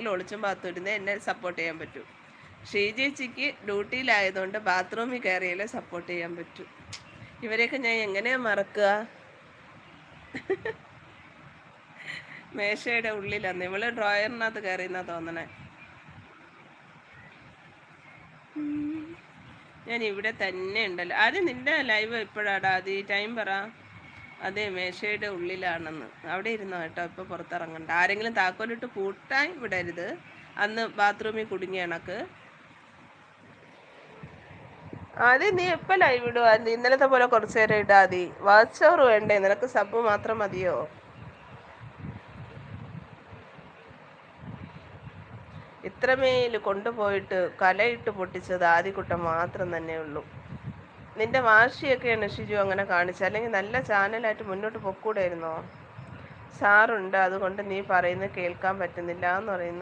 എവിടെയെങ്കിലും ഒളിച്ചും പാത്തും ഇരുന്നേ എന്നെ സപ്പോർട്ട് ചെയ്യാൻ പറ്റൂ. ഷീജേച്ചിക്ക് ഡ്യൂട്ടിയിലായതുകൊണ്ട് ബാത്റൂമിൽ കയറിയാലേ സപ്പോർട്ട് ചെയ്യാൻ പറ്റൂ. ഇവരെയൊക്കെ ഞാൻ എങ്ങനെയാ മറക്കുക? മേശയുടെ ഉള്ളിലാന്ന് ഇവള് ഡ്രോയറിനകത്ത് കയറിയെന്നാ തോന്നണേ. ഞാൻ ഇവിടെ തന്നെ ഉണ്ടല്ലോ. ആദ്യം നിന്റെ ലൈവ് എപ്പോഴാടാ? അത് ഈ ടൈം പറ. അതെ, മേശയുടെ ഉള്ളിലാണെന്ന്. അവിടെ ഇരുന്നോ കേട്ടോ, ഇപ്പൊ പുറത്തിറങ്ങണ്ട. ആരെങ്കിലും താക്കോലിട്ട് പൂട്ടാൻ വിടരുത്. അന്ന് ബാത്റൂമിൽ കുടുങ്ങിയ കണക്ക്. ആദ്യം നീ എപ്പോൾ ലൈവ് ഇടുക? ഇന്നലത്തെ പോലെ കുറച്ചു നേരം ഇടാ മതി. വാച്ച് അവർ വേണ്ടേ? നിനക്ക് സബ് മാത്രം മതിയോ? ഇത്രമേൽ കൊണ്ടുപോയിട്ട് കലയിട്ട് പൊട്ടിച്ചത് ആദ്യക്കുട്ടം മാത്രം തന്നെ ഉള്ളൂ. നിന്റെ വാശിയൊക്കെയാണ് ഷിജു അങ്ങനെ കാണിച്ചത്. അല്ലെങ്കിൽ നല്ല ചാനലായിട്ട് മുന്നോട്ട് പൊക്കൂടായിരുന്നോ? സാറുണ്ട്, അതുകൊണ്ട് നീ പറയുന്നത് കേൾക്കാൻ പറ്റുന്നില്ല എന്ന് പറയുന്നു.